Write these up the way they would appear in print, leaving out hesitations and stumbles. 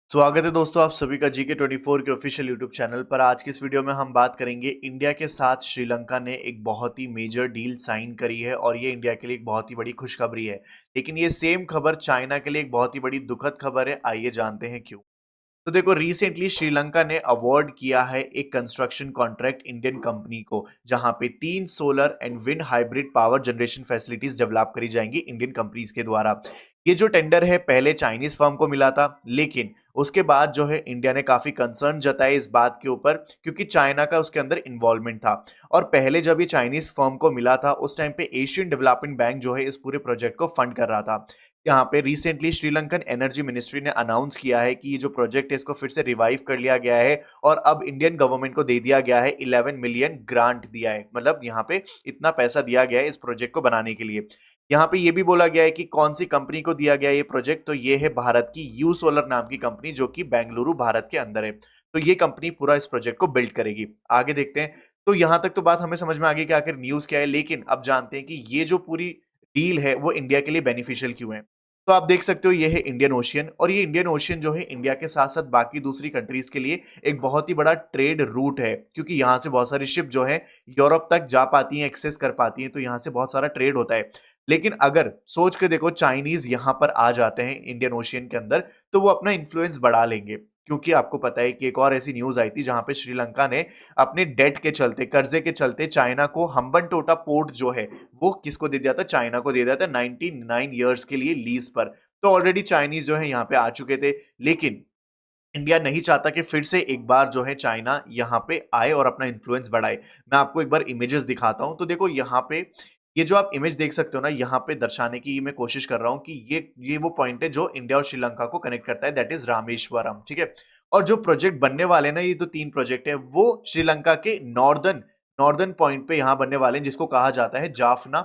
स्वागत है दोस्तों आप सभी का GK24 के ऑफिशियल यूट्यूब चैनल पर। आज की इस वीडियो में हम बात करेंगे इंडिया के साथ श्रीलंका ने एक बहुत ही मेजर डील साइन करी है और ये इंडिया के लिए एक बहुत ही बड़ी खुशखबरी है। लेकिन ये सेम खबर चाइना के लिए एक बहुत ही बड़ी दुखद खबर है। आइए जानते हैं क्यों। तो देखो, रिसेंटली श्रीलंका ने अवार्ड किया है एक कंस्ट्रक्शन कॉन्ट्रैक्ट इंडियन कंपनी को, जहां पे 3 solar and wind hybrid power generation facilities develop करी जाएंगी इंडियन कंपनीज के द्वारा। ये जो टेंडर है पहले चाइनीज फर्म को मिला था, लेकिन उसके बाद जो है इंडिया ने काफी कंसर्न जताए इस बात के ऊपर, क्योंकि चाइना का उसके अंदर इन्वॉल्वमेंट था। और पहले जब ये चाइनीज फर्म को मिला था उस टाइम पे एशियन डेवलपमेंट बैंक जो है इस पूरे प्रोजेक्ट को फंड कर रहा था। यहाँ पे रिसेंटली श्रीलंकन एनर्जी मिनिस्ट्री ने अनाउंस किया है कि ये जो प्रोजेक्ट है इसको फिर से रिवाइव कर लिया गया है और अब इंडियन गवर्नमेंट को दे दिया गया है 11 मिलियन ग्रांट दिया है। मतलब यहाँ पे इतना पैसा दिया गया है इस प्रोजेक्ट को बनाने के लिए। यहाँ पे ये भी बोला गया है कि कौन सी कंपनी को दिया गया है ये प्रोजेक्ट, तो ये है भारत की यू सोलर नाम की कंपनी, जो कि बेंगलुरु भारत के अंदर है। तो ये कंपनी पूरा इस प्रोजेक्ट को बिल्ड करेगी। आगे देखते हैं। तो यहाँ तक तो बात हमें समझ में आ गई कि आखिर न्यूज क्या है, लेकिन अब जानते हैं कि ये जो पूरी डील है वो इंडिया के लिए बेनिफिशियल क्यों है। तो आप देख सकते हो ये है इंडियन ओशियन, और ये इंडियन ओशियन जो है इंडिया के साथ साथ बाकी दूसरी कंट्रीज के लिए एक बहुत ही बड़ा ट्रेड रूट है, क्योंकि यहाँ से बहुत सारी शिप जो है यूरोप तक जा पाती हैं, एक्सेस कर पाती हैं, तो यहाँ से बहुत सारा ट्रेड होता है। लेकिन अगर सोच के देखो चाइनीज यहाँ पर आ जाते हैं इंडियन ओशियन के अंदर, तो वो अपना इन्फ्लुएंस बढ़ा लेंगे। क्योंकि आपको पता है कि एक और ऐसी न्यूज आई थी जहां पे श्रीलंका ने अपने डेट के चलते, कर्जे के चलते, चाइना को हम्बनटोटा पोर्ट जो है वो किसको दे दिया था, चाइना को दे दिया था 99 ईयर्स के लिए लीज पर। तो ऑलरेडी चाइनीज जो है यहाँ पे आ चुके थे, लेकिन इंडिया नहीं चाहता कि फिर से एक बार जो है चाइना यहाँ पे आए और अपना इन्फ्लुएंस बढ़ाए। मैं आपको एक बार इमेजेस दिखाता हूं। तो देखो यहाँ पे ये जो आप इमेज देख सकते हो ना, यहाँ पे दर्शाने की मैं कोशिश कर रहा हूँ कि ये वो पॉइंट है जो इंडिया और श्रीलंका को कनेक्ट करता है, दैट इज रामेश्वरम। ठीक है। और जो प्रोजेक्ट बनने वाले ना, ये तो 3 प्रोजेक्ट है, वो श्रीलंका के नॉर्दर्न नॉर्दर्न पॉइंट पे यहाँ बनने वाले हैं, जिसको कहा जाता है जाफना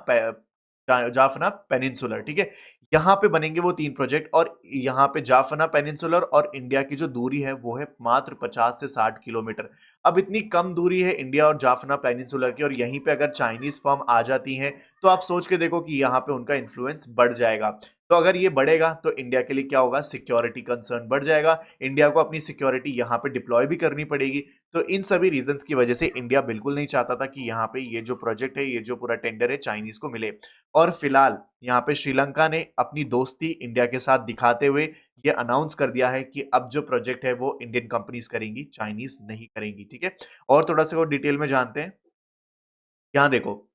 पेनिनसुलर। ठीक है। यहाँ पे बनेंगे वो 3 प्रोजेक्ट, और यहाँ पे जाफना पेनिनसुलर और इंडिया की जो दूरी है वो है मात्र 50 से 60 किलोमीटर। अब इतनी कम दूरी है इंडिया और जाफना पेनिनसुलर की, और यहीं पे अगर चाइनीज फर्म आ जाती हैं तो आप सोच के देखो कि यहाँ पे उनका इन्फ्लुएंस बढ़ जाएगा। तो अगर ये बढ़ेगा तो इंडिया के लिए क्या होगा, सिक्योरिटी कंसर्न बढ़ जाएगा। इंडिया को अपनी सिक्योरिटी यहाँ पे डिप्लॉय भी करनी पड़ेगी। तो इन सभी रीजंस की वजह से इंडिया बिल्कुल नहीं चाहता था कि यहाँ पे ये जो प्रोजेक्ट है, ये जो पूरा टेंडर है, चाइनीज को मिले। और फिलहाल यहाँ पे श्रीलंका ने अपनी दोस्ती इंडिया के साथ दिखाते हुए ये अनाउंस कर दिया है कि अब जो प्रोजेक्ट है वो इंडियन कंपनीज करेंगी, चाइनीज नहीं करेंगी। ठीक है। और थोड़ा सा और डिटेल में जानते हैं। यहाँ देखो,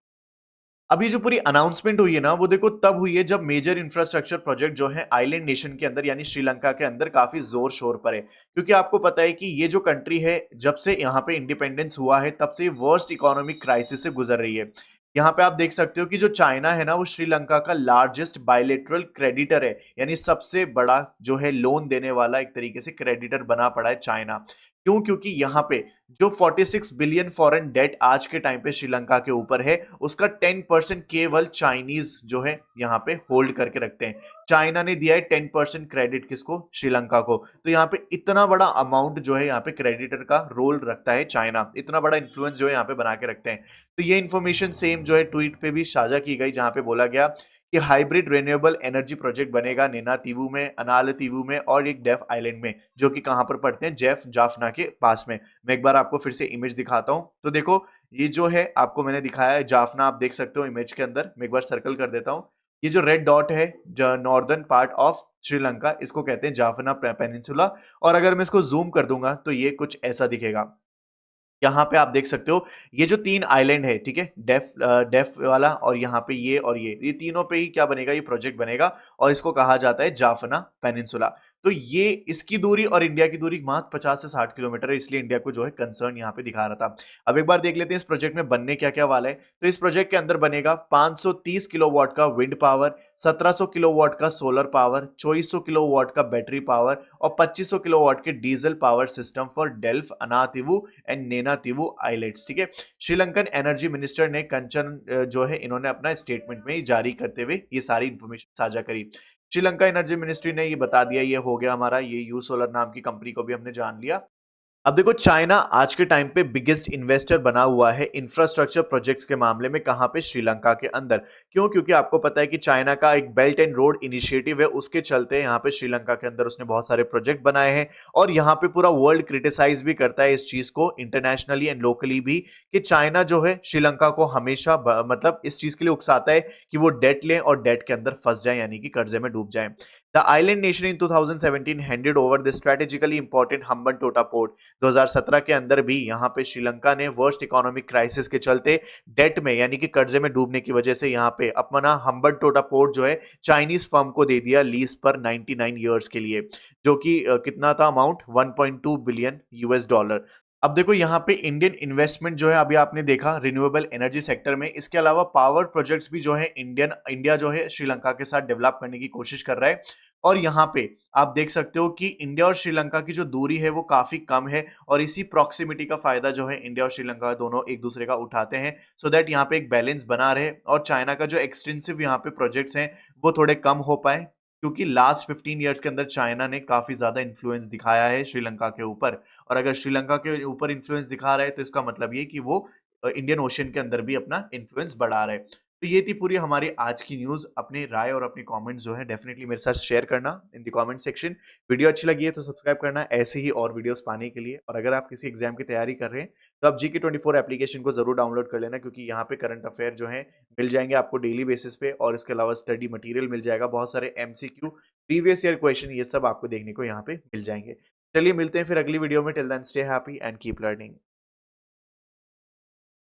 अभी जो पूरी अनाउंसमेंट हुई है ना, वो देखो तब हुई है जब मेजर इंफ्रास्ट्रक्चर प्रोजेक्ट जो है आइलैंड नेशन के अंदर यानी श्रीलंका के अंदर काफी जोर शोर पर है। क्योंकि आपको पता है कि ये जो कंट्री है, जब से यहाँ पे इंडिपेंडेंस हुआ है तब से वर्स्ट इकोनॉमिक क्राइसिस से गुजर रही है। यहाँ पे आप देख सकते हो कि जो चाइना है ना, वो श्रीलंका का लार्जेस्ट बायलेटरल क्रेडिटर है, यानी सबसे बड़ा जो है लोन देने वाला एक तरीके से क्रेडिटर बना पड़ा है चाइना। क्यों? क्योंकि यहाँ पे जो 46 बिलियन फॉरेन डेट आज के टाइम पे श्रीलंका के ऊपर है, उसका 10% केवल चाइनीज जो है यहाँ पे होल्ड करके रखते हैं। चाइना ने दिया है 10% क्रेडिट किसको, श्रीलंका को। तो यहाँ पे इतना बड़ा अमाउंट जो है यहाँ पे क्रेडिटर का रोल रखता है चाइना, इतना बड़ा इन्फ्लुएंस जो है यहाँ पे बना के रखते हैं। तो ये इन्फॉर्मेशन सेम जो है ट्वीट पे भी साझा की गई, जहां पे बोला गया कि हाइब्रिड रिन्यूएबल एनर्जी प्रोजेक्ट बनेगा नैना तीवू में, अनाल तीवू में और एक डेफ आइलैंड में, जो कि कहां पर पड़ते हैं, जेफ जाफना के पास में। मैं एक बार आपको फिर से इमेज दिखाता हूं। तो देखो, ये जो है आपको मैंने दिखाया है जाफना, आप देख सकते हो इमेज के अंदर। मैं एक बार सर्कल कर देता हूं। ये जो रेड डॉट है, नॉर्दर्न पार्ट ऑफ श्रीलंका, इसको कहते हैं जाफना पेनिनसुला। और अगर मैं इसको जूम कर दूंगा तो ये कुछ ऐसा दिखेगा। यहाँ पे आप देख सकते हो ये जो 3 आइलैंड है, ठीक है, डेफ वाला और यहाँ पे ये और ये तीनों पे ही क्या बनेगा, ये प्रोजेक्ट बनेगा, और इसको कहा जाता है जाफना पेनिनसुला। तो ये इसकी दूरी और इंडिया की दूरी मात्र 50 से 60 किलोमीटर है, इसलिए इंडिया को जो है कंसर्न यहाँ पे दिखा रहा था। अब एक बार देख लेते हैं इस प्रोजेक्ट में बनने क्या क्या वाला है। तो इस प्रोजेक्ट के अंदर बनेगा 530 किलोवाट का विंड पावर, 1700 किलोवाट का सोलर पावर, 2400 किलोवाट का बैटरी पावर और 2500 किलोवाट के diesel power system for Delft, Analaitivu and Nainativu islands. ठीक है। श्रीलंकन एनर्जी मिनिस्टर ने कंचन जो है इन्होंने अपना स्टेटमेंट में जारी करते हुए ये सारी इंफॉर्मेशन साझा करी। श्रीलंका एनर्जी मिनिस्ट्री ने ये बता दिया, ये हो गया हमारा, ये यू सोलर नाम की कंपनी को भी हमने जान लिया। अब देखो चाइना आज के टाइम पे बिगेस्ट इन्वेस्टर बना हुआ है इंफ्रास्ट्रक्चर प्रोजेक्ट्स के मामले में। कहां पे? श्रीलंका के अंदर। क्यों? क्योंकि आपको पता है कि चाइना का एक बेल्ट एंड रोड इनिशिएटिव है, उसके चलते यहाँ पे श्रीलंका के अंदर उसने बहुत सारे प्रोजेक्ट बनाए हैं। और यहाँ पे पूरा वर्ल्ड क्रिटिसाइज भी करता है इस चीज को, इंटरनेशनली एंड लोकली भी, कि चाइना जो है श्रीलंका को हमेशा मतलब इस चीज के लिए उकसाता है कि वो डेट लें और डेट के अंदर फंस जाए, यानी कि कर्जे में डूब जाए। The island nation in 2017 handed over the strategically important Hambantota port. 2017 के अंदर भी यहाँ पे श्रीलंका ने वर्स्ट इकोनॉमिक क्राइसिस के चलते डेट में, यानी कि कर्जे में डूबने की वजह से, यहाँ पे अपना हम्बनटोटा पोर्ट जो है चाइनीज फर्म को दे दिया लीज पर 99 ईयर्स के लिए, जो कि कितना था अमाउंट? 1.2 billion US dollar. अब देखो यहाँ पे इंडियन इन्वेस्टमेंट जो है, अभी आपने देखा रिन्यूएबल एनर्जी सेक्टर में, इसके अलावा पावर प्रोजेक्ट्स भी जो है इंडिया जो है श्रीलंका के साथ डेवलप करने की कोशिश कर रहा है। और यहाँ पे आप देख सकते हो कि इंडिया और श्रीलंका की जो दूरी है वो काफी कम है, और इसी प्रॉक्सिमिटी का फायदा जो है इंडिया और श्रीलंका दोनों एक दूसरे का उठाते हैं, सो दैट यहाँ पे एक बैलेंस बना रहे और चाइना का जो एक्सटेंसिव यहाँ पे प्रोजेक्ट्स हैं वो थोड़े कम हो पाए। क्योंकि लास्ट 15 ईयर्स के अंदर चाइना ने काफी ज्यादा इन्फ्लुएंस दिखाया है श्रीलंका के ऊपर, और अगर श्रीलंका के ऊपर इन्फ्लुएंस दिखा रहा है तो इसका मतलब ये कि वो इंडियन ओशियन के अंदर भी अपना इन्फ्लुएंस बढ़ा रहा है। तो ये थी पूरी हमारी आज की न्यूज़। अपनी राय और अपनी कमेंट्स जो है डेफिनेटली मेरे साथ शेयर करना in the comment section. Video अच्छी लगी है तो सब्सक्राइब करना ऐसे ही और वीडियोस पाने के लिए। और अगर आप किसी एग्जाम की तैयारी कर रहे हैं तो आप GK24 एप्लीकेशन को जरूर डाउनलोड कर लेना, क्योंकि यहाँ पे करंट अफेयर जो है मिल जाएंगे आपको डेली बेसिस पे, और इसके अलावा स्टडी मटेरियल मिल जाएगा, बहुत सारे MCQ, प्रीवियस ईयर क्वेश्चन, ये सब आपको देखने को यहाँ पे मिल जाएंगे। चलिए मिलते हैं फिर अगली वीडियो में। Till then stay happy and keep learning.